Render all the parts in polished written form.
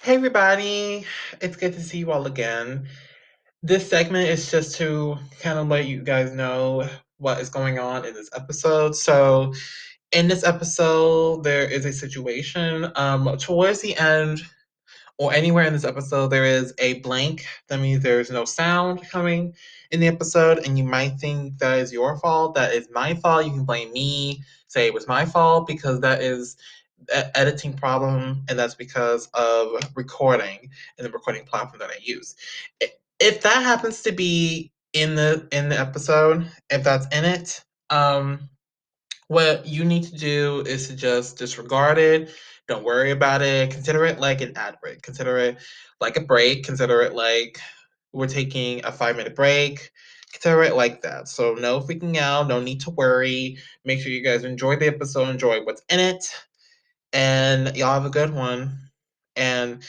Hey everybody, it's good to see you all again. This segment is just to kind of let you guys know what is going on in this episode. So, in this episode, there is a situation. Towards the end, or anywhere in this episode, there is a blank. That means there's no sound coming in the episode, and you might think that is your fault. That is my fault. You can blame me, say it was my fault, because that is an editing problem, and that's because of recording and the recording platform that I use. If that happens to be in the episode, if that's in it, what you need to do is to just disregard it. Don't worry about it. Consider it like an ad break. Consider it like a break. Consider it like we're taking a 5 minute break. Consider it like that. So, no freaking out. No need to worry. Make sure you guys enjoy the episode, enjoy what's in it, and y'all have a good one. And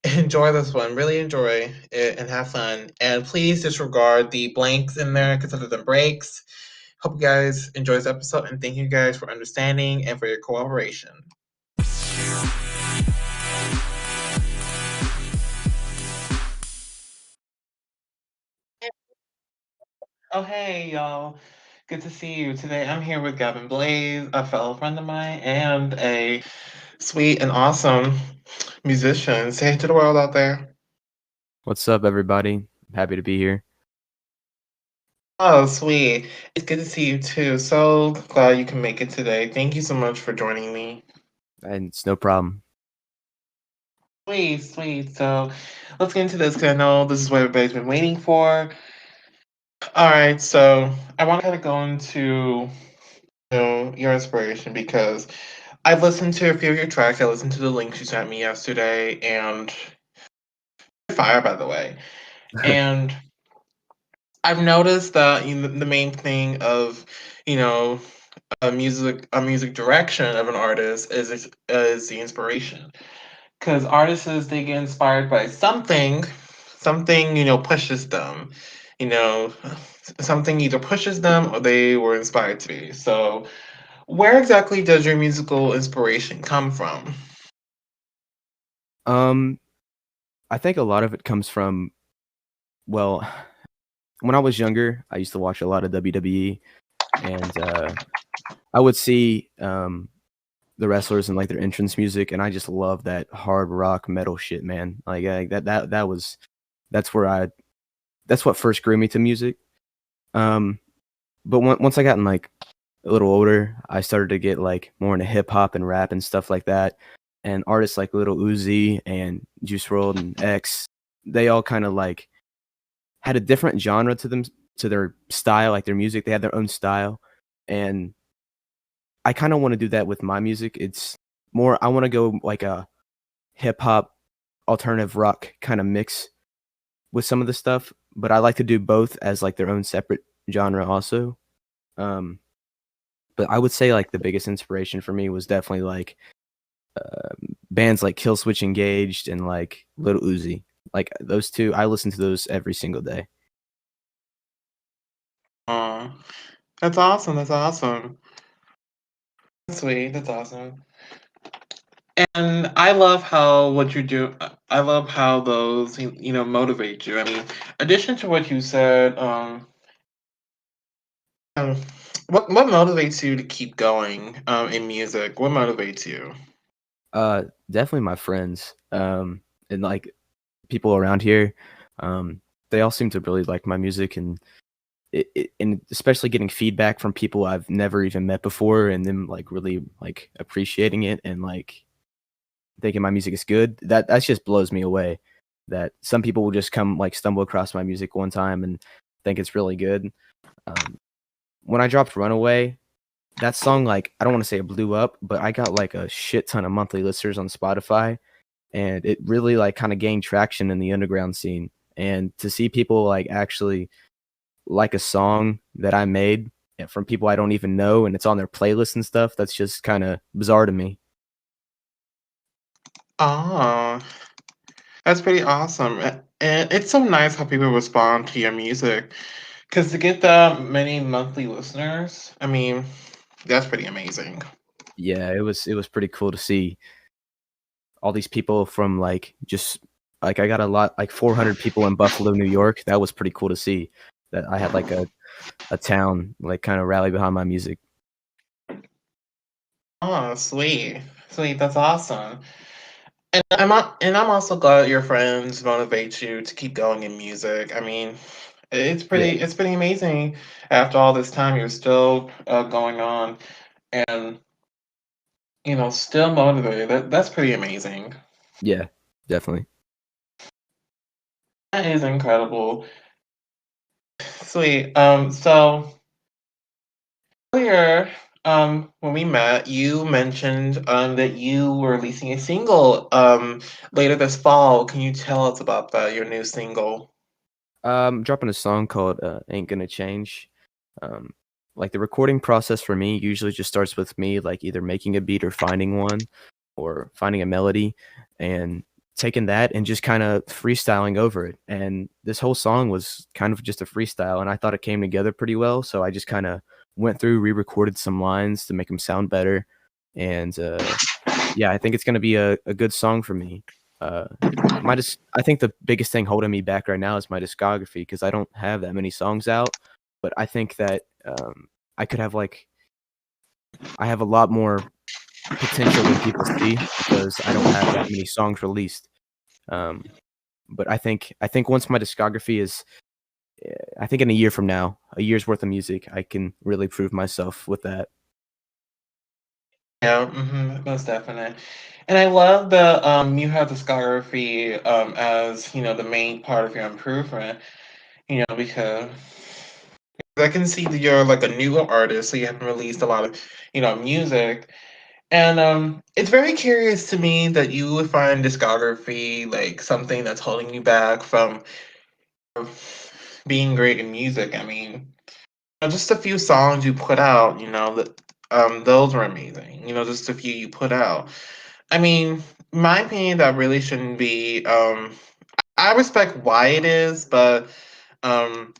enjoy this one. Really enjoy it and have fun. And please disregard the blanks in there, consider them breaks. Hope you guys enjoy this episode and thank you guys for understanding and for your cooperation. Oh, hey, y'all. Good to see you today. I'm here with Gavin Blaze, a fellow friend of mine, and a sweet and awesome musician. Say hey to the world out there. What's up, everybody? Happy to be here. Oh, sweet. It's good to see you too. So glad you can make it today. Thank you so much for joining me. And it's no problem. Sweet, sweet. So let's get into this because I know this is what everybody's been waiting for. All right, so I want to kind of go into your inspiration because I've listened to a few of your tracks. I listened to the links you sent me yesterday, and fire, by the way. And I've noticed that the main thing of you know a music direction of an artist is the inspiration. Because artists, they get inspired by something pushes them, you know, something either pushes them or they were inspired to be. So, where exactly does your musical inspiration come from? Um, I think a lot of it comes from, well, when I was younger, I used to watch a lot of WWE, and I would see the wrestlers and like their entrance music, and I just love that hard rock metal shit, man. Like that's where that's what first grew me to music. But once I got like a little older, I started to get like more into hip hop and rap and stuff like that. And artists like Lil Uzi and Juice WRLD and X, they all kind of like had a different genre to them, to their style, like their music. They had their own style, and I kind of want to do that with my music. It's more I want to go like a hip hop, alternative rock kind of mix with some of the stuff, but I like to do both as like their own separate genre also. Um, but I would say like the biggest inspiration for me was definitely like bands like Killswitch Engaged and like Lil Uzi. Like those two, I listen to those every single day. Aw, that's awesome. That's awesome. That's sweet. That's awesome. And I love how what you do. I love how those motivate you. I mean, addition to what you said, um, what motivates you to keep going in music? What motivates you? Definitely my friends. And like people around here. They all seem to really like my music, and and especially getting feedback from people I've never even met before, and them like really like appreciating it and like thinking my music is good. That just blows me away. That some people will just come like stumble across my music one time and think it's really good. Um, when I dropped Runaway, that song, like, I don't want to say it blew up, but I got like a shit ton of monthly listeners on Spotify, and it really like kind of gained traction in the underground scene. And to see people like actually like a song that I made from people I don't even know, and it's on their playlist and stuff, that's just kind of bizarre to me. Oh, that's pretty awesome. And it's so nice how people respond to your music. Because to get that many monthly listeners, I mean, that's pretty amazing. Yeah, it was pretty cool to see. all these people from like just like I got a lot like 400 people in Buffalo, New York. That was pretty cool to see that I had like a town like kind of rally behind my music. Oh, sweet. Sweet, that's awesome. And I'm also glad your friends motivate you to keep going in music. I mean, Yeah. it's pretty amazing after all this time you're still going on and still motivated. That's pretty amazing. Yeah, definitely. That is incredible. Sweet. So earlier, when we met, you mentioned that you were releasing a single later this fall. Can you tell us about that, your new single? Dropping a song called Ain't Gonna Change. Um, like the recording process for me usually just starts with me like either making a beat or finding one or finding a melody and taking that and just kind of freestyling over it. And this whole song was kind of just a freestyle and I thought it came together pretty well. So I just kind of went through, re-recorded some lines to make them sound better. And yeah, I think it's gonna be a good song for me. Uh, I think the biggest thing holding me back right now is my discography because I don't have that many songs out, but I think that, I could have, like I have a lot more potential than people see because I don't have that many songs released. Um, but I think once my discography is I think in a year from now, a year's worth of music, I can really prove myself with that. Yeah, most definite. And I love that you have discography as the main part of your improvement. Because I can see that you're like a newer artist, so you haven't released a lot of music. And it's very curious to me that you would find discography like something that's holding you back from being great in music. I mean, just a few songs you put out, that those were amazing. Just a few you put out. I mean, in my opinion, that really shouldn't be. I respect why it is, but um,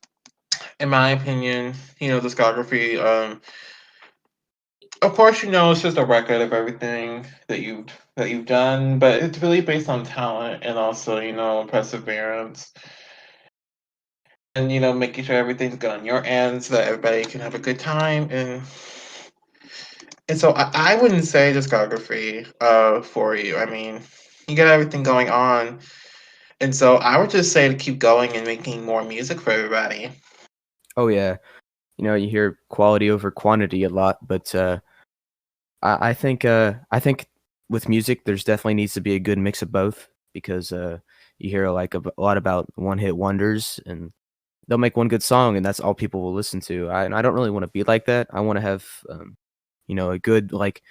in my opinion, discography. Of course, it's just a record of everything that you've done, but it's really based on talent and also, perseverance and making sure everything's good on your end so that everybody can have a good time and so I wouldn't say discography for you. I mean, you got everything going on, and so I would just say to keep going and making more music for everybody. Oh, yeah. You hear quality over quantity a lot, but, I think with music, there's definitely needs to be a good mix of both because you hear like a lot about one hit wonders and they'll make one good song and that's all people will listen to. And I don't really want to be like that. I want to have a good like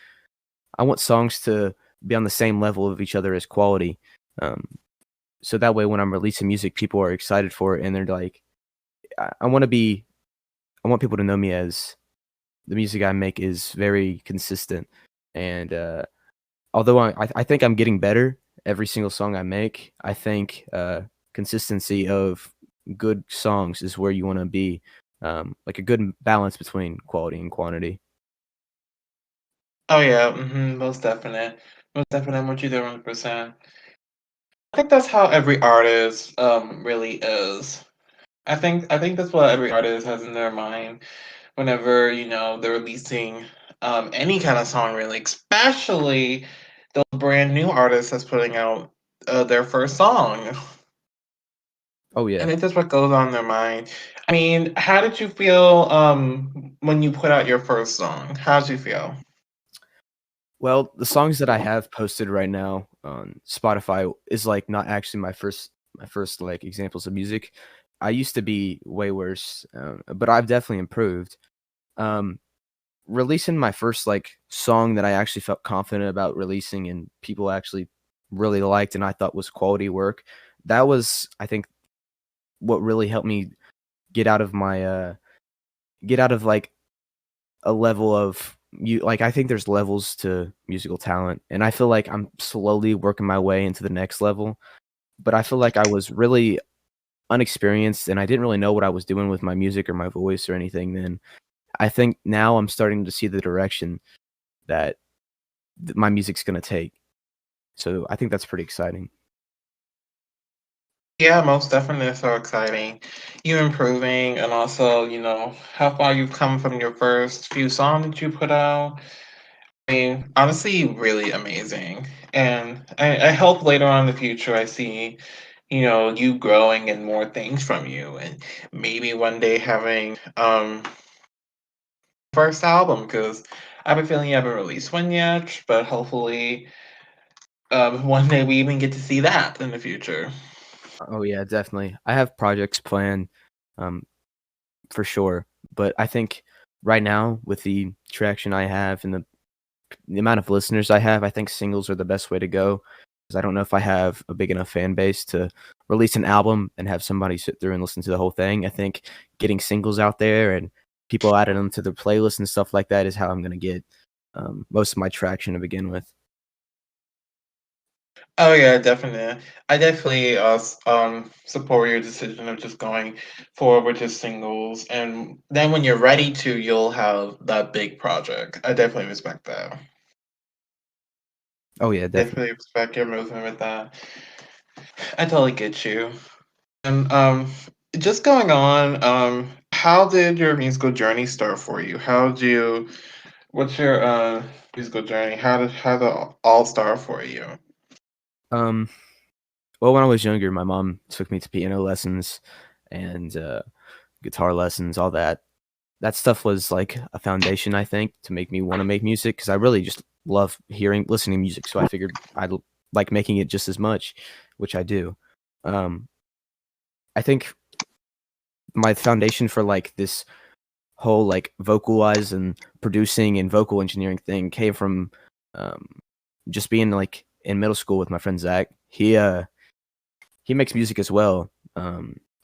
I want songs to be on the same level of each other as quality. Um, so that way when I'm releasing music, people are excited for it and they're like, I want to be I want people to know me as the music I make is very consistent and although I think I'm getting better every single song I make, I think, consistency of good songs is where you wanna be, like a good balance between quality and quantity. Oh yeah, most definite. I'm with you there 100%. I think that's how every artist really is. I think that's what every artist has in their mind whenever they're releasing any kind of song, really, especially those brand new artists that's putting out their first song. Oh, I yeah. think that's what goes on in their mind. I mean, how did you feel when you put out your first song? How did you feel? Well, the songs that I have posted right now on Spotify is, like, not actually my first, like, examples of music. I used to be way worse, but I've definitely improved. Um, Releasing my first, like, song that I actually felt confident about releasing and people actually really liked and I thought was quality work, that was, I think, what really helped me get out of my, get out of, like, a level of you like, I think there's levels to musical talent, and I feel like I'm slowly working my way into the next level, but I feel like I was really unexperienced, and I didn't really know what I was doing with my music or my voice or anything then. I think now I'm starting to see the direction that my music's gonna take. So I think that's pretty exciting. Yeah, most definitely so exciting. You improving and also, how far you've come from your first few songs that you put out. I mean, honestly, really amazing. And I hope later on in the future I see, you growing and more things from you and maybe one day having first album because I have a feeling you haven't released one yet, but hopefully one day we even get to see that in the future. Oh yeah, definitely. I have projects planned, um, for sure. But I think right now, with the traction I have and the amount of listeners I have, I think singles are the best way to go. Because I don't know if I have a big enough fan base to release an album and have somebody sit through and listen to the whole thing. I think getting singles out there and people adding them to their playlist and stuff like that is how I'm gonna get most of my traction to begin with. Oh yeah, definitely. I definitely support your decision of just going forward with just singles, and then when you're ready to, you'll have that big project. I definitely respect that. Oh yeah, definitely. Definitely respect your movement with that. I totally get you. And just going on, how did your musical journey start for you? What's your musical journey? How did it all start for you? Um, well, when I was younger, my mom took me to piano lessons and guitar lessons, all that. That stuff was like a foundation, I think, to make me wanna make music because I really just love listening to music, so I figured I'd like making it just as much, which I do. Um, I think my foundation for, like, this whole, like, vocalize and producing and vocal engineering thing came from, um, just being, like, in middle school with my friend Zach. He makes music as well.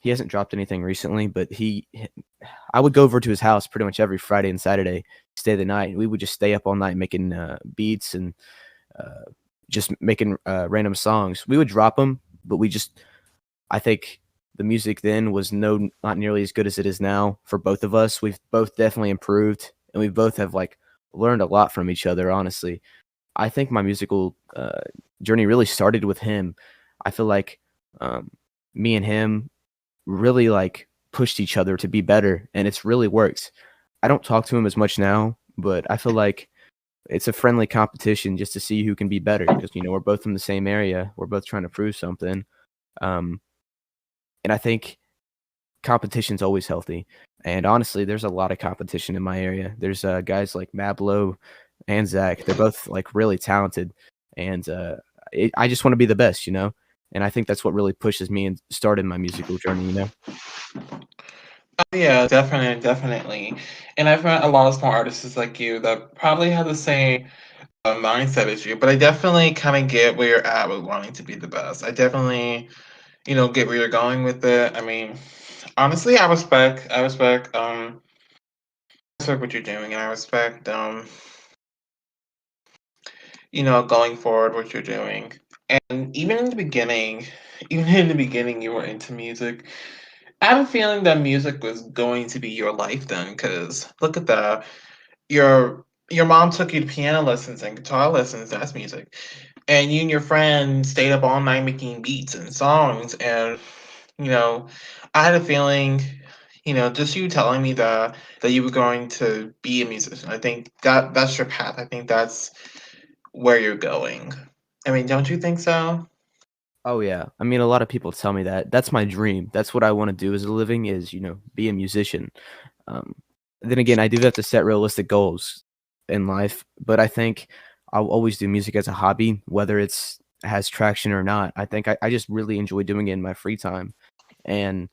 He hasn't dropped anything recently, but I would go over to his house pretty much every Friday and Saturday, stay the night, and we would just stay up all night making, beats and, uh, just making, random songs. We would drop them, but I think the music then was not nearly as good as it is now for both of us. We've both definitely improved, and we both have, like, learned a lot from each other, honestly. I think my musical, journey really started with him. I feel like, um, me and him really, like, pushed each other to be better, and it's really worked. I don't talk to him as much now, but I feel like it's a friendly competition just to see who can be better because, we're both from the same area. We're both trying to prove something. Um, and I think competition's always healthy. And honestly, there's a lot of competition in my area. There's, guys like Mablo and Zach. They're both, like, really talented, and, I just wanna be the best, you know? And I think that's what really pushes me and started my musical journey, you know? Oh yeah, definitely, definitely. And I've met a lot of small artists like you that probably have the same mindset as you, but I definitely kind of get where you're at with wanting to be the best. I definitely, get where you're going with it. I mean, honestly, I respect what you're doing, and I respect, going forward what you're doing. And even in the beginning, you were into music. I have a feeling that music was going to be your life then, because look at that. Your mom took you to piano lessons and guitar lessons, that's music. And you and your friend stayed up all night making beats and songs. And, you know, I had a feeling, just you telling me that you were going to be a musician. I think that's your path. I think that's where you're going. I mean, don't you think so? Oh, yeah. I mean, a lot of people tell me that. That's my dream. That's what I wanna do as a living is, be a musician. Um, then again, I do have to set realistic goals in life, but I think I'll always do music as a hobby, whether has traction or not. I think I just really enjoy doing it in my free time, and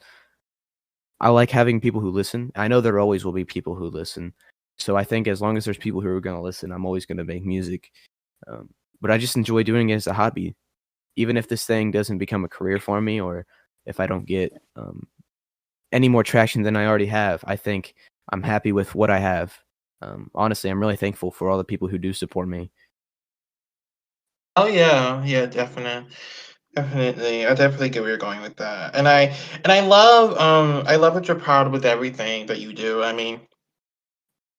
I like having people who listen. I know there always will be people who listen, so I think as long as there's people who are gonna listen, I'm always gonna make music. Um, but I just enjoy doing it as a hobby. Even if this thing doesn't become a career for me or if I don't get, any more traction than I already have, I think I'm happy with what I have. Honestly, I'm really thankful for all the people who do support me. Oh yeah, yeah, definitely. I definitely get where you're going with that. And I love that you're proud with everything that you do. I mean,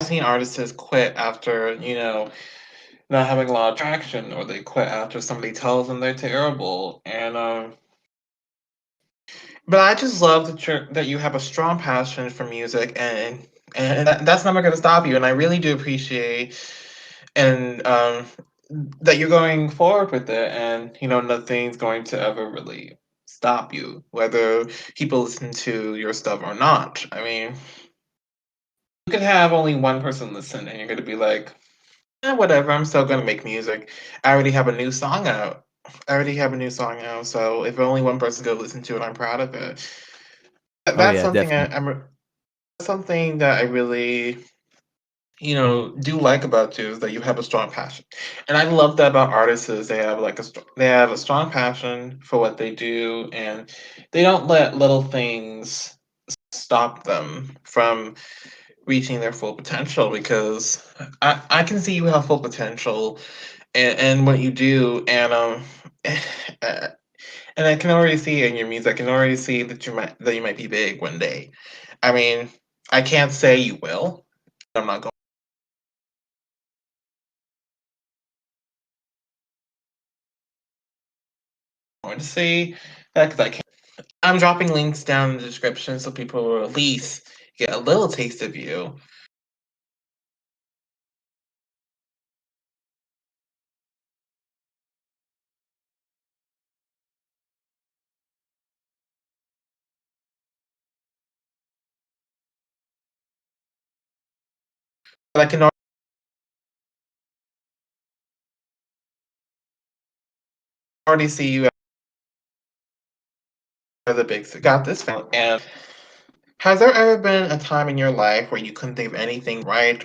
I've seen artists quit after, not having a lot of traction, or they quit after somebody tells them they're terrible. And but I just love that you have a strong passion for music, and that's never going to stop you. And I really do appreciate and that you're going forward with it, and nothing's going to ever really stop you, whether people listen to your stuff or not. I mean, you could have only one person listen, and you're going to be like, whatever, I'm still going to make music. I already have a new song out. So if only one person go listen to it, I'm proud of it. Oh That's yeah, something definitely. something that I really, do like about you, is that you have a strong passion. And I love that about artists, is they have they have a strong passion for what they do, and they don't let little things stop them from reaching their full potential, because I can see you have full potential and what you do, and uh, and I can already see it in your music. I can already see that you might be big one day. I mean, I can't say you will. I'm not going to say that, because I can't. I'm dropping links down in the description so people will at least get a little taste of you. But I can already see you as a big got this film. And has there ever been a time in your life where you couldn't think of anything right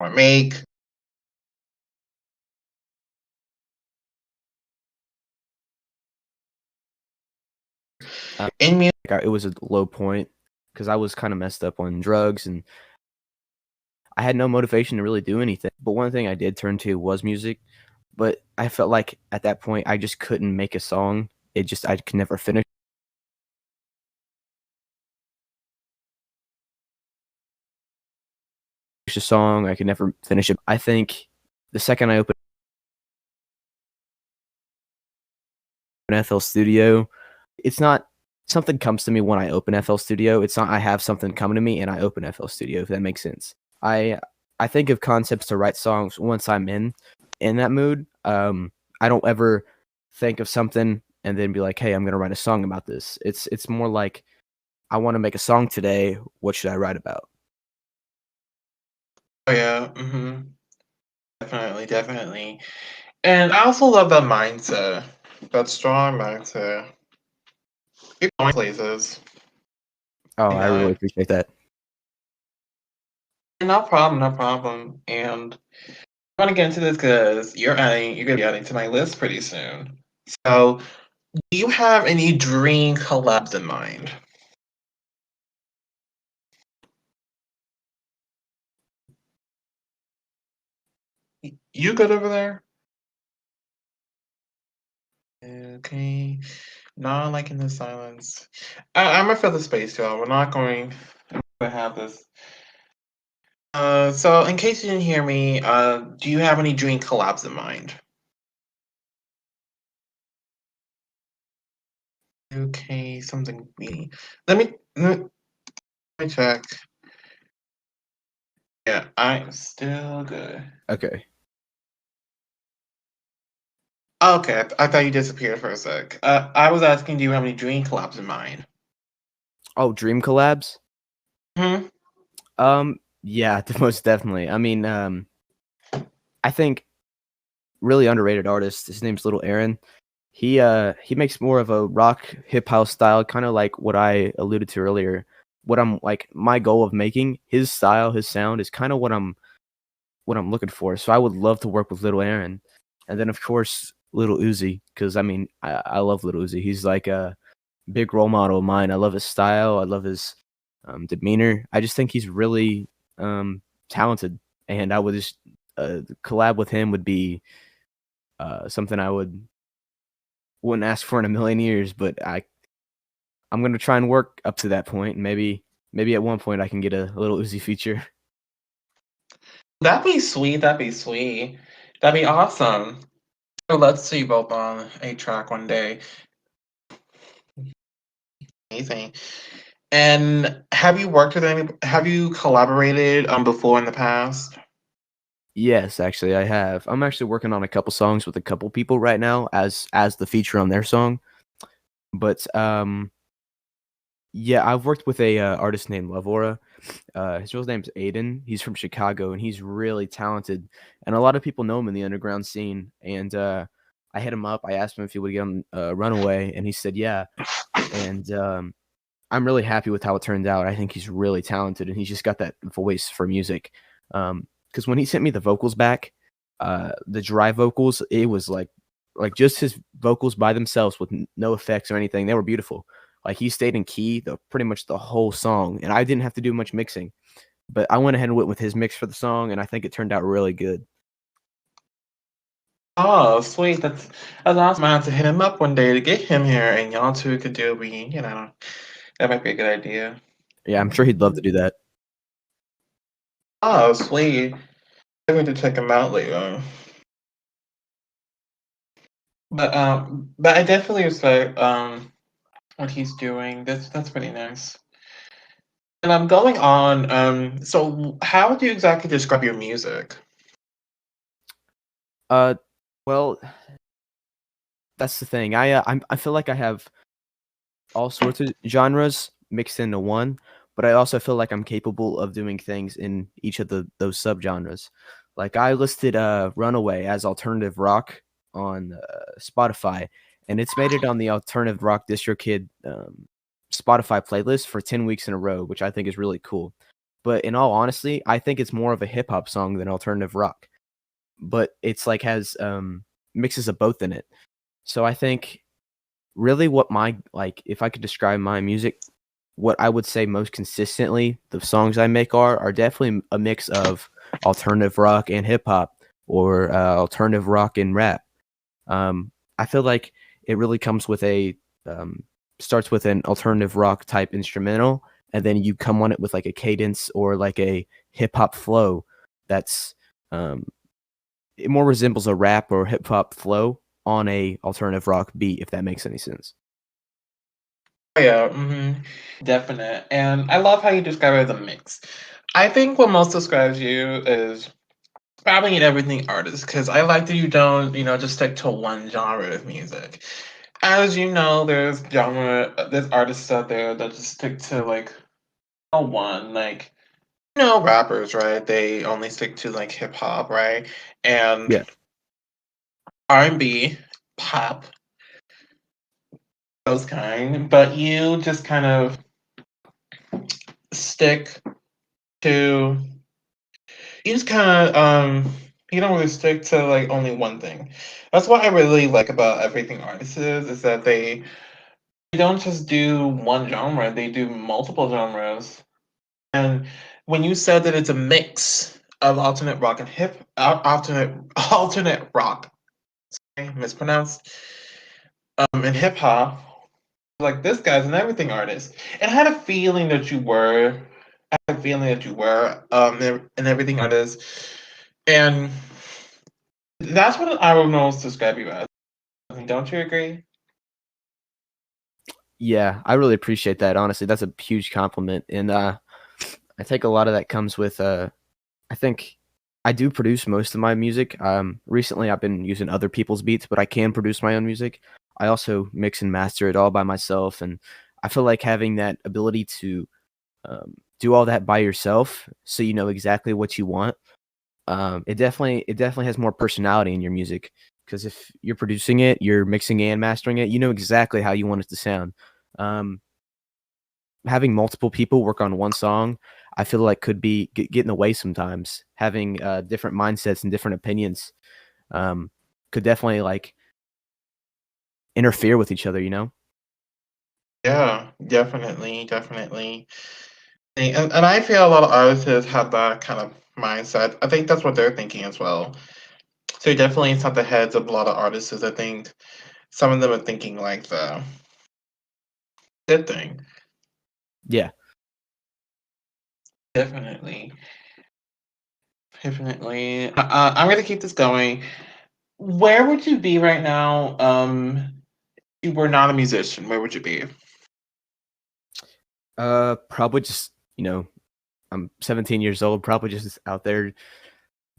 or make? In music? It was a low point because I was kind of messed up on drugs and I had no motivation to really do anything. But one thing I did turn to was music. But I felt like at that point I just couldn't make a song. I could never finish a song. I could never finish it. I think the second I opened FL Studio, it's not something comes to me when I open FL Studio. It's not I have something coming to me and I open FL Studio, if that makes sense. I I think of concepts to write songs once I'm in that mood. I don't ever think of something and then be like, "Hey, I'm gonna write a song about this." It's more like I want to make a song today. What should I write about? Oh yeah, definitely, definitely. And I also love that mindset, that strong mindset. You're going places. Oh, I really Yeah, appreciate that. no problem, no problem. And I want to get into this because you're gonna be adding to my list pretty soon. So, do you have any dream collabs in mind? You good over there? Okay. Not liking the silence. I'm gonna fill the space, y'all. We're not going to have this. So in case you didn't hear me, do you have any dream collabs in mind? Okay, something me. Let me check. Yeah, I'm still good. Okay. Okay, I thought you disappeared for a sec. I was asking, do you have any dream collabs in mind? Oh, dream collabs? Hmm. Yeah, most definitely. I mean, I think really underrated artist. His name's Little Aaron. He makes more of a rock hip house style, kind of like what I alluded to earlier. What I'm like my goal of making his style, his sound is kind of what I'm looking for. So I would love to work with Little Aaron, and then of course Little Uzi, because I mean I love Little Uzi. He's like a big role model of mine. I love his style. I love his demeanor. I just think he's really talented, and I would just collab with him would be something I would wouldn't ask for in a million years, but I'm gonna try and work up to that point, and maybe at one point I can get a little Uzi feature. That'd be sweet. That'd be sweet. That'd be awesome. So let's see both on a track one day. Amazing. And have you worked with any? Have you collaborated before in the past? Yes, actually, I have. I'm actually working on a couple songs with a couple people right now as the feature on their song. But yeah, I've worked with a artist named Lavora. His real name's Aiden. He's from Chicago, and he's really talented. And a lot of people know him in the underground scene. And I hit him up. I asked him if he would get on Runaway, and he said yeah. And I'm really happy with how it turned out. I think he's really talented, and he's just got that voice for music. Because when he sent me the vocals back, the dry vocals, it was like just his vocals by themselves with no effects or anything. They were beautiful. Like he stayed in key pretty much the whole song, and I didn't have to do much mixing. But I went ahead and went with his mix for the song, and I think it turned out really good. Oh, sweet. That's awesome. I have to hit him up one day to get him here, and y'all two could do a reading. That might be a good idea. Yeah, I'm sure he'd love to do that. Oh, sweet. I'm going to check him out later. But I definitely respect what he's doing. That's pretty nice. And I'm going on. So how do you exactly describe your music? Uh, well, that's the thing. I feel like I have all sorts of genres mixed into one, but I also feel like I'm capable of doing things in each of those subgenres. Like I listed Runaway as alternative rock on Spotify, and it's made it on the alternative rock DistroKid Spotify playlist for 10 weeks in a row, which I think is really cool. But in all honesty, I think it's more of a hip hop song than alternative rock. But it's like has mixes of both in it. So I think really what my like if I could describe my music, what I would say most consistently the songs I make are definitely a mix of alternative rock and hip hop or alternative rock and rap. I feel like it really comes with starts with an alternative rock type instrumental, and then you come on it with like a cadence or like a hip hop flow that's it more resembles a rap or hip hop flow on a alternative rock beat, if that makes any sense. Oh, yeah, definite. And I love how you describe it as a mix. I think what most describes you is probably an everything artist because I like that you don't, just stick to one genre of music. As you know, there's artists out there that just stick to like one, like rappers, right? They only stick to like hip hop, right? And Yeah. R&B, pop, those kind. But you just kind of stick to you just kind of you don't really stick to like only one thing. That's what I really like about everything artists is that they don't just do one genre, they do multiple genres. And when you said that it's a mix of alternate rock and alternate rock, sorry, mispronounced, and hip hop, like this guy's an everything artist. And I had a feeling that you were. I had a feeling that you were an everything artist, and that's what I would most describe you as. Don't you agree? Yeah, I really appreciate that. Honestly, that's a huge compliment, and I think a lot of that comes with. I think I do produce most of my music. Recently, I've been using other people's beats, but I can produce my own music. I also mix and master it all by myself, and I feel like having that ability to do all that by yourself, so you know exactly what you want. It definitely has more personality in your music because if you're producing it, you're mixing and mastering it, you know exactly how you want it to sound. Um, Having multiple people work on one song, I feel like could get in the way sometimes. Having different mindsets and different opinions could definitely like interfere with each other. You know? Yeah, definitely, definitely. And I feel a lot of artists have that kind of mindset. I think that's what they're thinking as well. So definitely it's at the heads of a lot of artists, I think. some of them are thinking like the good thing. Yeah. Definitely. Definitely. I'm gonna keep this going. Where would you be right now? If you were not a musician, where would you be? Probably just, I'm 17 years old, probably just out there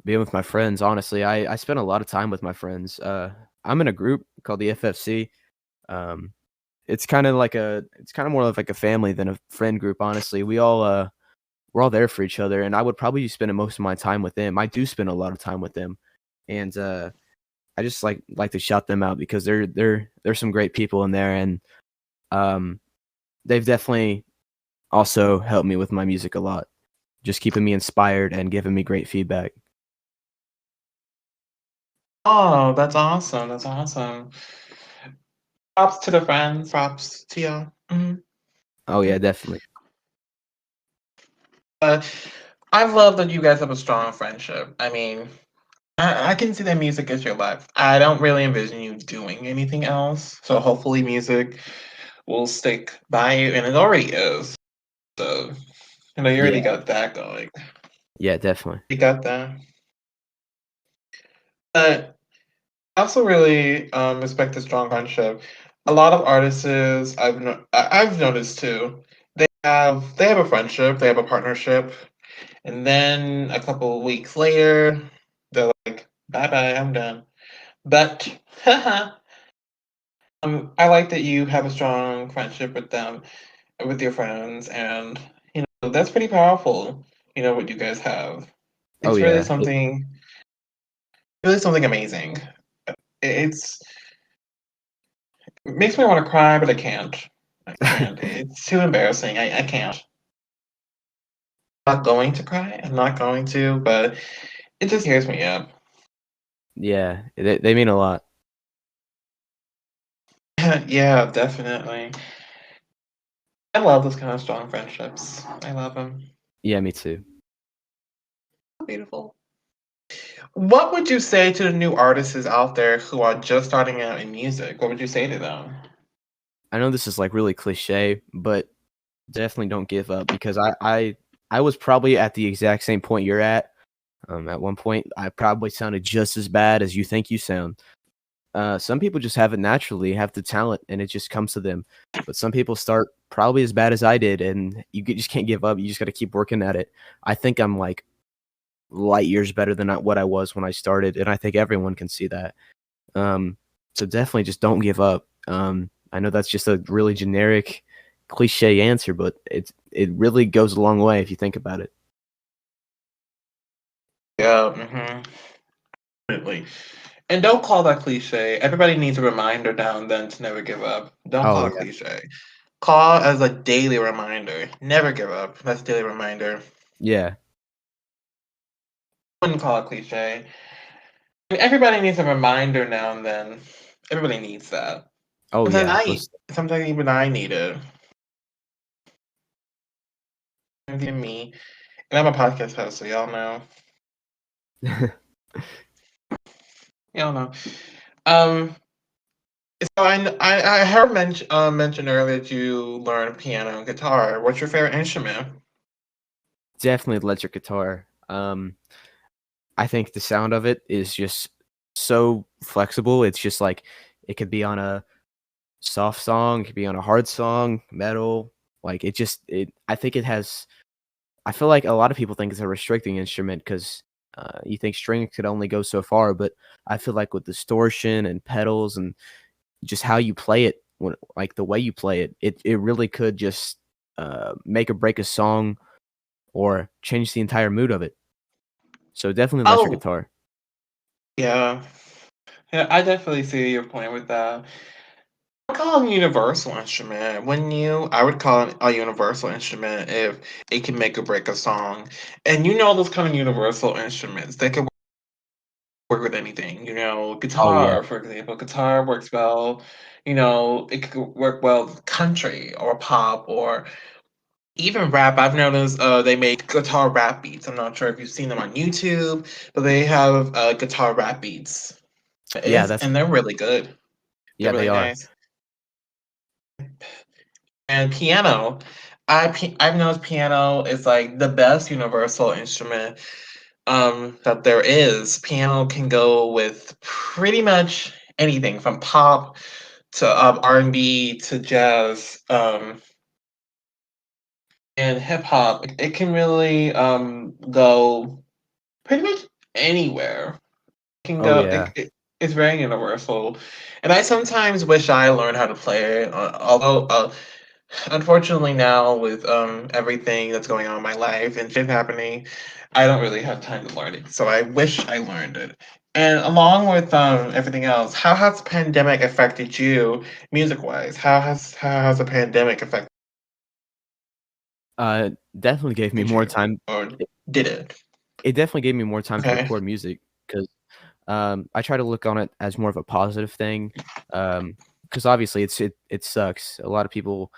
being with my friends, honestly. I spend a lot of time with my friends. I'm in a group called the FFC. Um, it's kinda more of like a family than a friend group, honestly. We're all there for each other, and I would probably be spending most of my time with them. I do spend a lot of time with them, and, I just like to shout them out because they're some great people in there, and, um, they've definitely also helped me with my music a lot, just keeping me inspired and giving me great feedback. Oh, that's awesome. That's awesome. Props to the friends. Props to you. Oh, yeah, definitely. Uh, I love that you guys have a strong friendship. I mean, I can see that music is your life. I don't really envision you doing anything else. So hopefully, music will stick by you, and it already is. So, you already Yeah. got that going. Yeah, definitely. You got that. But I also really respect the strong friendship. A lot of artists, I've noticed too. They have a friendship, they have a partnership, and then a couple of weeks later, they're like, "Bye bye, I'm done." But I like that you have a strong friendship with them, with your friends, and that's pretty powerful. What you guys have. Oh, It's yeah. really something amazing. It's It makes me want to cry, but I can't. I can't. It's too embarrassing. I can't. I'm not going to cry. I'm not going to, but it just tears me up. Yeah, they mean a lot. Yeah, definitely. I love those kind of strong friendships. I love them. Yeah, me too. Beautiful. What would you say to the new artists out there who are just starting out in music? What would you say to them? I know this is, like, really cliche, but definitely don't give up because I was probably at the exact same point you're at. At one point, I probably sounded just as bad as you think you sound. Some people just have it naturally, have the talent, and it just comes to them. But some people start probably as bad as I did, and just can't give up. You just got to keep working at it. I think I'm like light years better than what I was when I started, and I think everyone can see that. So definitely just don't give up. I know that's just a really generic, cliche answer, but it really goes a long way if you think about it. Yeah, definitely. And don't call that cliche. Everybody needs a reminder now and then to never give up. Don't Oh call it yeah, cliche. Call as a daily reminder. Never give up. That's a daily reminder. yeah. Wouldn't call it cliche. I mean, everybody needs a reminder now and then. Everybody needs that. Oh Sometimes yeah. I, sometimes even I need it. Even me. And I'm a podcast host, so y'all know. Y'all know. Um. So I heard mention earlier that you learn piano and guitar. What's your favorite instrument? Definitely electric guitar. I think the sound of it is just so flexible. It's just like it could be on a soft song, it could be on a hard song, metal. Like I think it has. I feel like a lot of people think it's a restricting instrument because you think strings could only go so far, but I feel like with distortion and pedals and just how you play it, like the way you play it, it really could just make or break a song or change the entire mood of it. So definitely electric Oh, guitar. yeah. Yeah, I definitely see your point with that. I would call it a universal instrument. Wouldn't you? I would call it a universal instrument if it can make or break a song. And those kind of universal instruments, they could work with anything. Oh yeah, Guitar, for example. Guitar works well. It could work well with country or pop or even rap. I've noticed they make guitar rap beats. I'm not sure if you've seen them on YouTube, but they have guitar rap beats. yeah. That's And they're really good. They're Yeah, they really are. nice. And piano, I've noticed piano is like the best universal instrument that there is. Piano can go with pretty much anything from pop to R&B to jazz and hip hop. It can really go pretty much anywhere. It can Oh go. yeah. It's very universal, and I sometimes wish I learned how to play it. Although, unfortunately, now with everything that's going on in my life and shit happening, I don't really have time to learn it. So I wish I learned it. And along with everything else, how has the pandemic affected you music wise? How has the pandemic affected Definitely gave me more you, time. or It, did it? it definitely gave me more time to Okay. record music because I try to look on it as more of a positive thing. Because obviously it sucks. A lot of people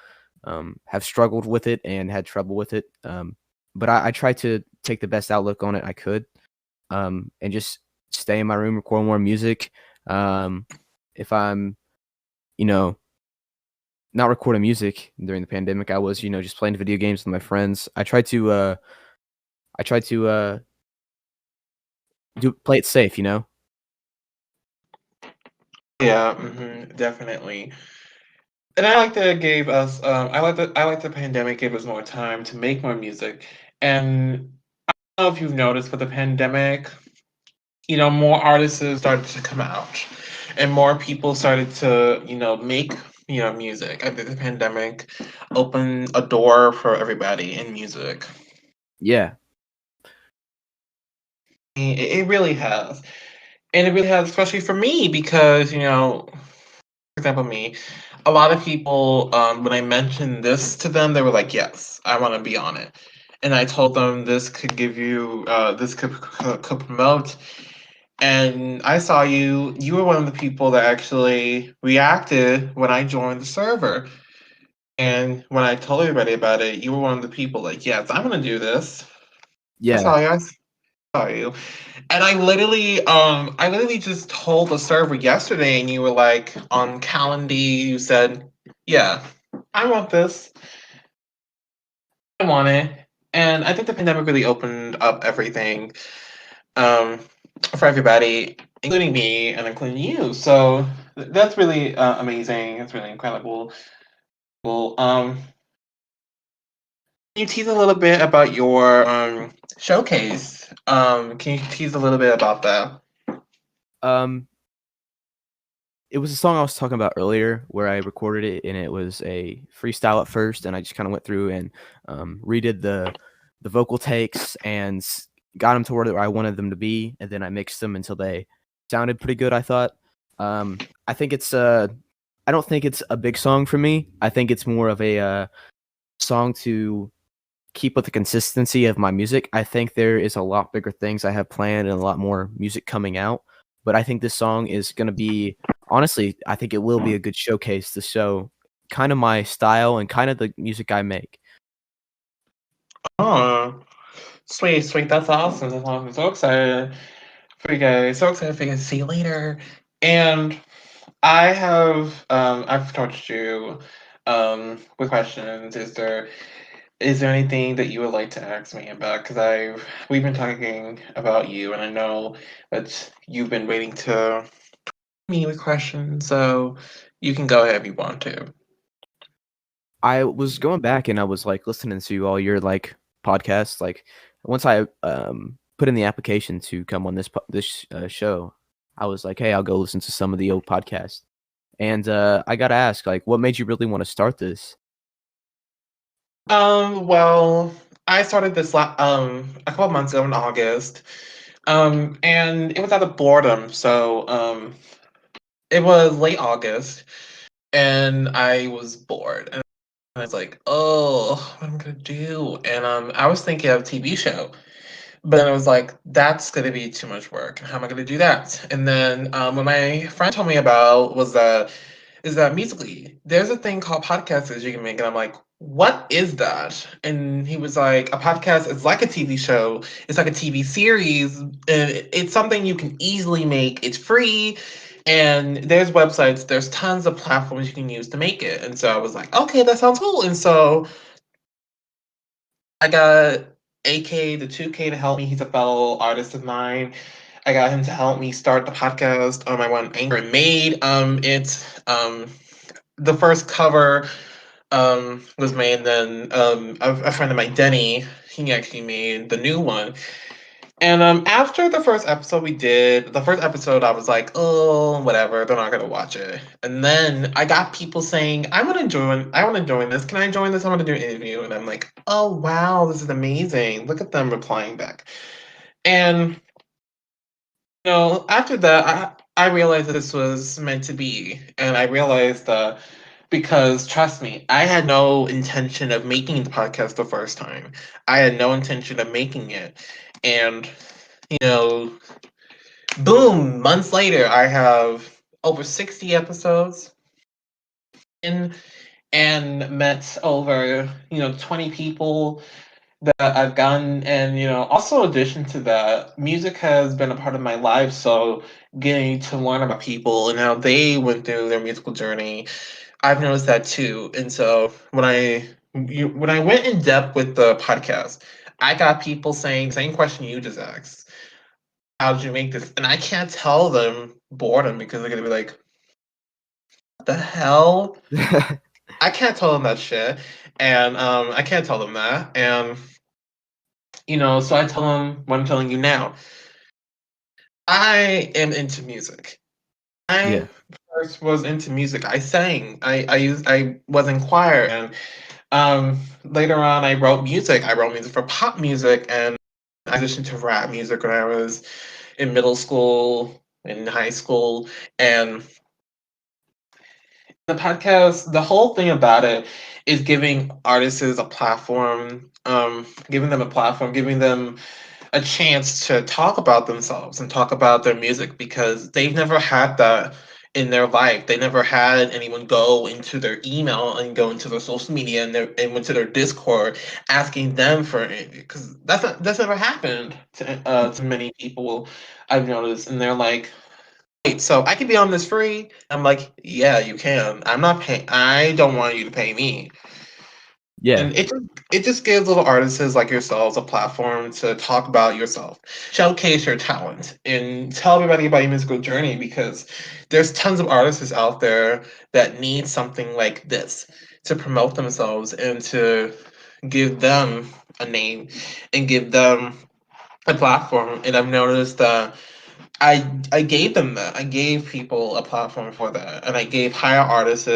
have struggled with it and had trouble with it. But I try to take the best outlook on it I could, and just stay in my room, record more music. If I'm, you know, not recording music during the pandemic, I was, just playing video games with my friends. I try to do play it safe, you know? Yeah, definitely. And I like that it gave us. I like the pandemic gave us more time to make more music. And I don't know if you've noticed, but the pandemic, more artists started to come out, and more people started to, make, music. I think the pandemic opened a door for everybody in music. Yeah. It really has, and it really has, especially for me, because for example, me, a lot of people, when I mentioned this to them, they were like, "Yes, I want to be on it." And I told them this could promote. And I saw you. You were one of the people that actually reacted when I joined the server. And when I told everybody about it, you were one of the people like, "Yes, I'm gonna do this." I Yeah. saw you. I saw you. And I literally just told the server yesterday, and you were like on Calendly. You said, "Yeah, I want this. I want it." And I think the pandemic really opened up everything um, for everybody, including me and including you. So that's really amazing. It's really incredible. Well, can you tease a little bit about your showcase? Can you tease a little bit about that? Um, it was a song I was talking about earlier where I recorded it, and it was a freestyle at first, and I just kinda went through and, redid the vocal takes and got them to where I wanted them to be, and then I mixed them until they sounded pretty good, I thought. I think I don't think it's a big song for me. I think it's more of a, song to keep with the consistency of my music. I think there is a lot bigger things I have planned and a lot more music coming out, but I think this song is gonna be honestly, I think it will be a good showcase to show kinda my style and kinda the music I make. Oh, sweet, sweet. That's awesome. That's awesome. I'm so excited for you guys. So excited for you guys to see you later. And I've tortured you with questions. Is there anything that you would like to ask me about? Because we've been talking about you, and I know that you've been waiting to me with questions, so you can go ahead if you want to. I was going back and I was, like, listening to all your, like, podcasts, like, once I, put in the application to come on this show, I was like, "Hey, I'll go listen to some of the old podcasts." And, I gotta ask, like, what made you really wanna start this? Well, I started this a couple months ago in August, and it was out of boredom. So, it was late August, and I was bored, and I was like, "Oh, what am I gonna do?" And I was thinking of a TV show. But then I was like, that's gonna be too much work. How am I gonna do that? And then what my friend told me about is that musically, there's a thing called podcasts you can make, and I'm like, what is that? And he was like, a podcast is like a TV show. It's like a TV series. And it's something you can easily make. It's free. And there's websites, there's tons of platforms you can use to make it. And so I was like, okay, that sounds cool. And so I got AK the 2K to help me. He's a fellow artist of mine. I got him to help me start the podcast. I went Anchor and made it. The first cover was made. Then a friend of mine, Denny, he actually made the new one. And after the first episode we did, the first episode I was like, oh, whatever, they're not gonna watch it. And then I got people saying, I wanna join this. Can I join this? I wanna do an interview. And I'm like, oh wow, this is amazing. Look at them replying back. And after that I realized that this was meant to be. And I realized that because trust me, I had no intention of making the podcast the first time. I had no intention of making it. And you know, boom, months later, I have over 60 episodes in and met over, 20 people that I've gotten. And, also in addition to that, music has been a part of my life. So getting to learn about people and how they went through their musical journey, I've noticed that too. And so when I went in depth with the podcast, I got people saying the same question you just asked. How did you make this? And I can't tell them boredom because they're gonna be like, what the hell? I can't tell them that shit. And I can't tell them that. And so I tell them what I'm telling you now. I am into music. I Yeah. first was into music. I sang. I was in choir, and later on I wrote music. I wrote music for pop music, and I listened to rap music when I was in middle school, in high school, and the podcast, the whole thing about it is giving artists a platform, giving them a platform, giving them a chance to talk about themselves and talk about their music because they've never had that in their life. They never had anyone go into their email and go into their social media and went to their Discord asking them for it because that's never happened to many people I've noticed, and they're like, wait, so I can be on this free? I'm like, yeah, you can. I'm not paying. I don't want you to pay me. Yeah. And it just gives little artists like yourselves a platform to talk about yourself, showcase your talent, and tell everybody about your musical journey because there's tons of artists out there that need something like this to promote themselves and to give them a name and give them a platform. And I've noticed that I gave them that. I gave people a platform for that, and I gave higher artists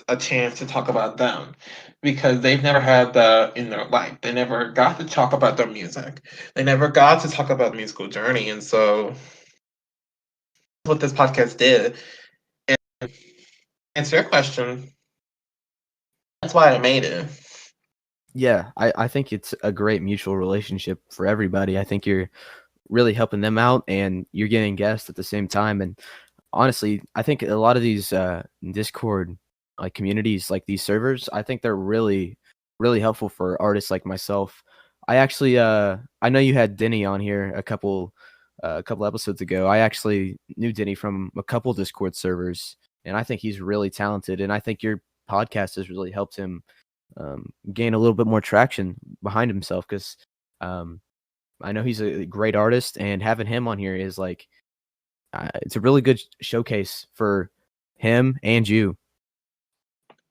a chance to talk about them because they've never had that in their life. They never got to talk about their music. They never got to talk about the musical journey, and so what this podcast did. And to answer your question, that's why I made it. Yeah. I think it's a great mutual relationship for everybody. I think you're really helping them out and you're getting guests at the same time. And honestly, I think a lot of these Discord like communities, like these servers, I think they're really, really helpful for artists like myself. I actually I know you had Denny on here a couple episodes ago. I actually knew Denny from a couple Discord servers, and I think he's really talented. And I think your podcast has really helped him gain a little bit more traction behind himself because I know he's a great artist, and having him on here is like it's a really good showcase for him and you.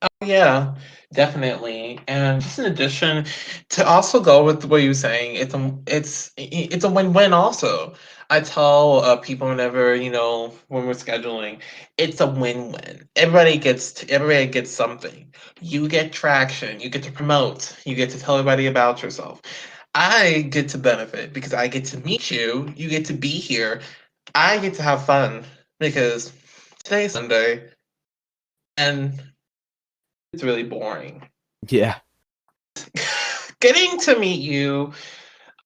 Oh yeah, definitely. And just in addition, to also go with what you were saying, it's a win-win also. I tell people whenever, when we're scheduling, it's a win-win. Everybody gets something. You get traction, you get to promote, you get to tell everybody about yourself. I get to benefit because I get to meet you, you get to be here. I get to have fun because today's Sunday and it's really boring. Yeah, Getting to meet you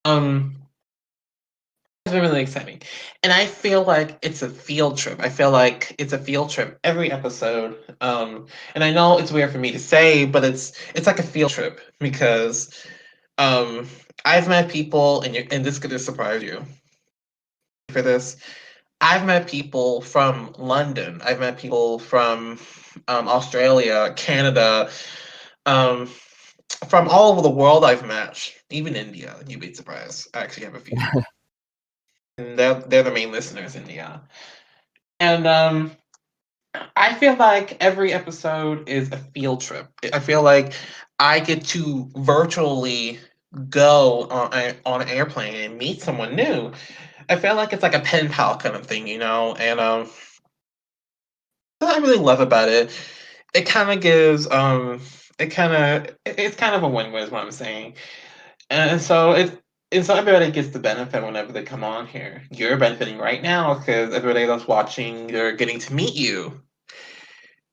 um has been really exciting. And I feel like it's a field trip. I feel like it's a field trip every episode. And I know it's weird for me to say, but it's like a field trip because um I've met people and this could surprise you for this. I've met people from London. I've met people from Australia, Canada, um, from all over the world. I've met, even India. You'd be surprised. I actually have a few, and they're the main listeners in India. And I feel like every episode is a field trip. I feel like I get to virtually go on an airplane and meet someone new. I feel like it's like a pen pal kind of thing, and what I really love about it, it kind of gives it's kind of a win-win is what I'm saying. And so everybody gets the benefit whenever they come on here. You're benefiting right now because everybody that's watching, they're getting to meet you.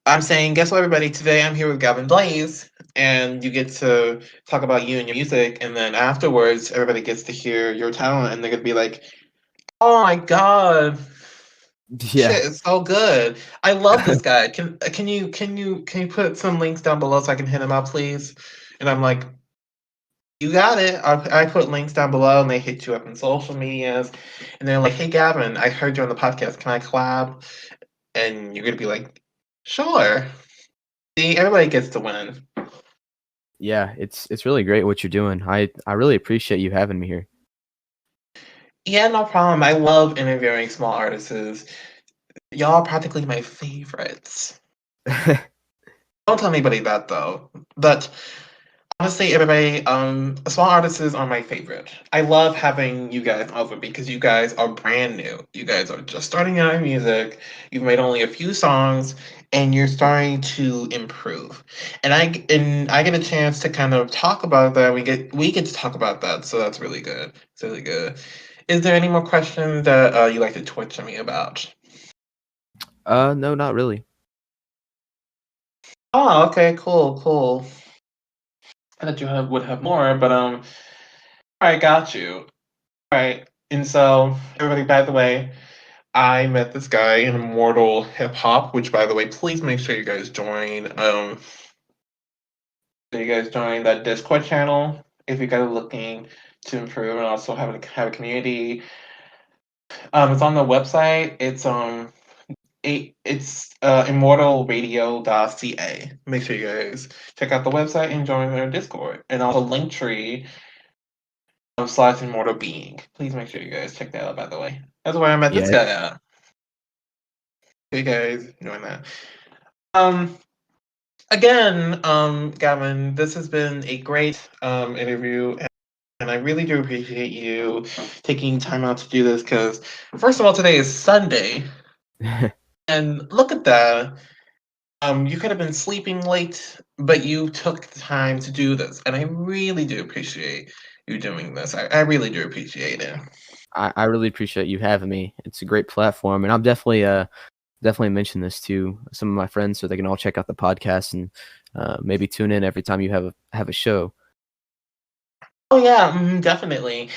I'm saying, guess what, everybody? Today I'm here with Gavin Blaze, and you get to talk about you and your music, and then afterwards, everybody gets to hear your talent, and they're gonna be like, "Oh my god, Yeah. shit, it's so good! I love this guy. Can you put some links down below so I can hit him up, please?" And I'm like, "You got it." I put links down below, and they hit you up in social medias, and they're like, "Hey, Gavin, I heard you on the podcast. Can I collab?" And you're gonna be like, "Sure." See, everybody gets to win. Yeah, it's really great what you're doing. I really appreciate you having me here. Yeah, no problem. I love interviewing small artists. Y'all are practically my favorites. Don't tell anybody that though. But honestly, everybody, small artists are my favorite. I love having you guys over because you guys are brand new. You guys are just starting out in music. You've made only a few songs, and you're starting to improve. And I get a chance to kind of talk about that. We get to talk about that, so that's really good. It's really good. Is there any more questions that you'd like to torture me about? No, not really. Oh, okay, cool, cool. I thought would have more, but I got you. All right, and so everybody, by the way, I met this guy in Immortal Hip Hop, which, by the way, please make sure you guys join. So you guys join that Discord channel if you guys are looking to improve and also have a community. It's on the website. It's immortalradio.ca. Make sure you guys check out the website and join their Discord. And also Linktree / Immortal Being. Please make sure you guys check that out, by the way. That's where I met this Yeah. guy at. Hey guys, join that. Um Again, Gavin, this has been a great interview, and I really do appreciate you taking time out to do this because first of all, today is Sunday, and look at that. You could have been sleeping late, but you took the time to do this, and I really do appreciate you doing this. I really do appreciate it. I really appreciate you having me. It's a great platform, and I'll definitely mention this to some of my friends so they can all check out the podcast and maybe tune in every time you have a show. Oh yeah, definitely.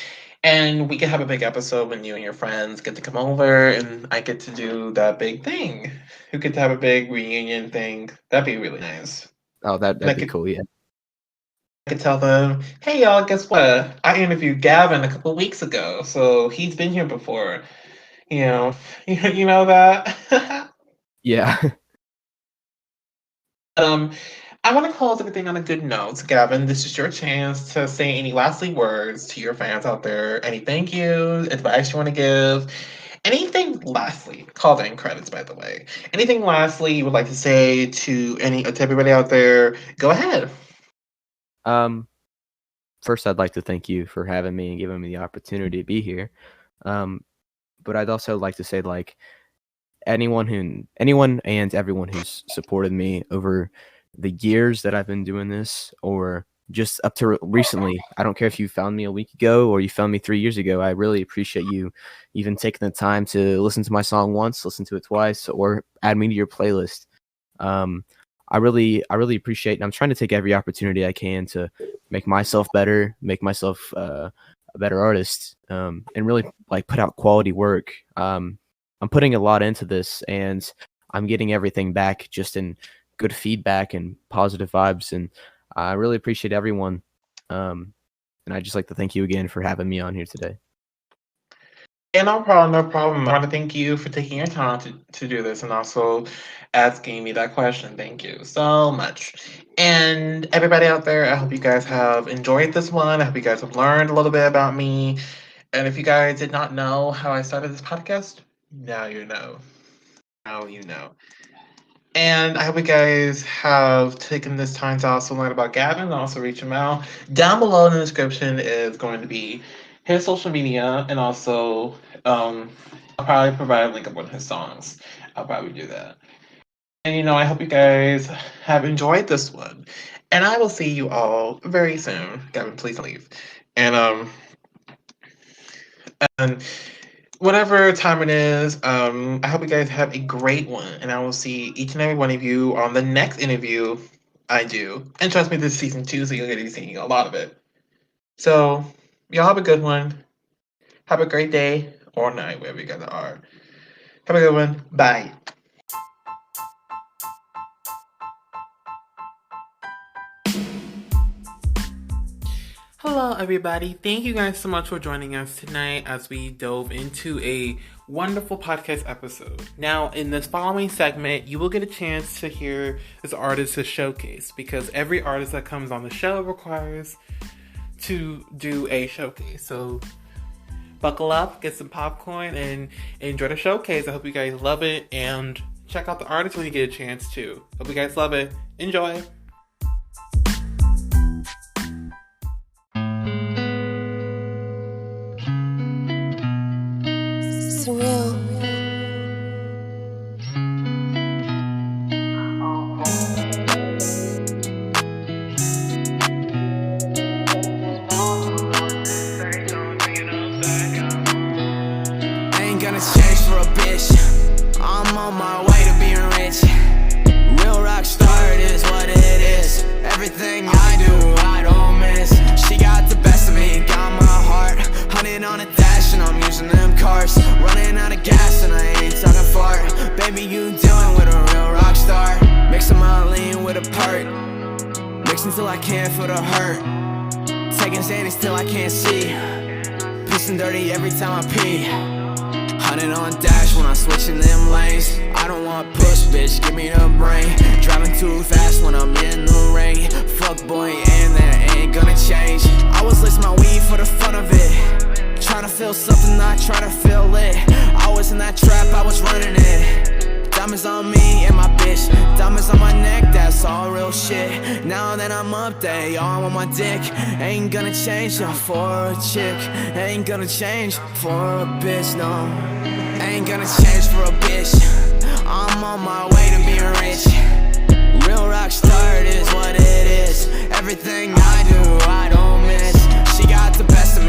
And we could have a big episode when you and your friends get to come over, and I get to do that big thing. We get to have a big reunion thing. That'd be really nice. Oh, And that'd be cool. Yeah. I could tell them, hey y'all, guess what? I interviewed Gavin a couple weeks ago, so he's been here before. You know, you know that. Yeah. um, I want to close everything on a good note. Gavin, this is your chance to say any lastly words to your fans out there. Any thank yous, advice you want to give. Anything lastly, call in credits, by the way. Anything lastly you would like to say to everybody out there, go ahead. Um, First, I'd like to thank you for having me and giving me the opportunity to be here. Um, but I'd also like to say, like, anyone and everyone who's supported me over the years that I've been doing this, or just up to recently. I don't care if you found me a week ago or you found me 3 years ago. I really appreciate you even taking the time to listen to my song once, listen to it twice, or add me to your playlist. Um, I really appreciate, and I'm trying to take every opportunity I can to make myself better, make myself a better artist, and really like put out quality work. I'm putting a lot into this, and I'm getting everything back just in good feedback and positive vibes, and I really appreciate everyone. And I'd just like to thank you again for having me on here today. And no problem, no problem. I want to thank you for taking your time to do this and also asking me that question. Thank you so much. And everybody out there, I hope you guys have enjoyed this one. I hope you guys have learned a little bit about me. And if you guys did not know how I started this podcast, now you know. Now you know. And I hope you guys have taken this time to also learn about Gavin and also reach him out. Down below in the description is going to be his social media and also I'll probably provide a link of one of his songs. I'll probably do that. And I hope you guys have enjoyed this one. And I will see you all very soon. Gavin, please don't leave. And whatever time it is, I hope you guys have a great one, and I will see each and every one of you on the next interview I do. And trust me, this is season 2, so you're going to be seeing a lot of it. So, y'all have a good one. Have a great day or night, wherever you guys are. Have a good one. Bye. Hello, everybody. Thank you guys so much for joining us tonight as we dove into a wonderful podcast episode. Now, in this following segment, you will get a chance to hear this artist's showcase because every artist that comes on the show requires to do a showcase. So, buckle up, get some popcorn, and enjoy the showcase. I hope you guys love it, and check out the artist when you get a chance to. Hope you guys love it. Enjoy. Surreal. Ain't gonna change for a bitch. I'm on my way to being rich. Real rock star, it is what it is. Everything I do, I don't miss. She got the best of me, got my heart. 100 on a dash and I'm using them cars. Running out of gas and I ain't talking fart. Baby, you dealing with a real rock star. Mixing my lean with a perk. Mixing till I can't feel the hurt. Taking Xannies till I can't see. Pissing dirty every time I pee. 100 on dash when I'm switching them lanes. I don't want push, bitch, give me the brain. Driving too fast when I'm in the rain. Fuck boy, and that ain't gonna change. I was listing my weed for the fun of it. Trying to feel something, not try to feel it. I was in that trap, I was running it. Diamonds on me and my bitch. Diamonds on my neck, that's all real shit. Now that I'm up there, y'all on my dick. Ain't gonna change for a chick. Ain't gonna change for a bitch, no. Ain't gonna change for a bitch. I'm on my way to being rich. Real rock star, it is what it is. Everything I do, I don't miss. She got the best of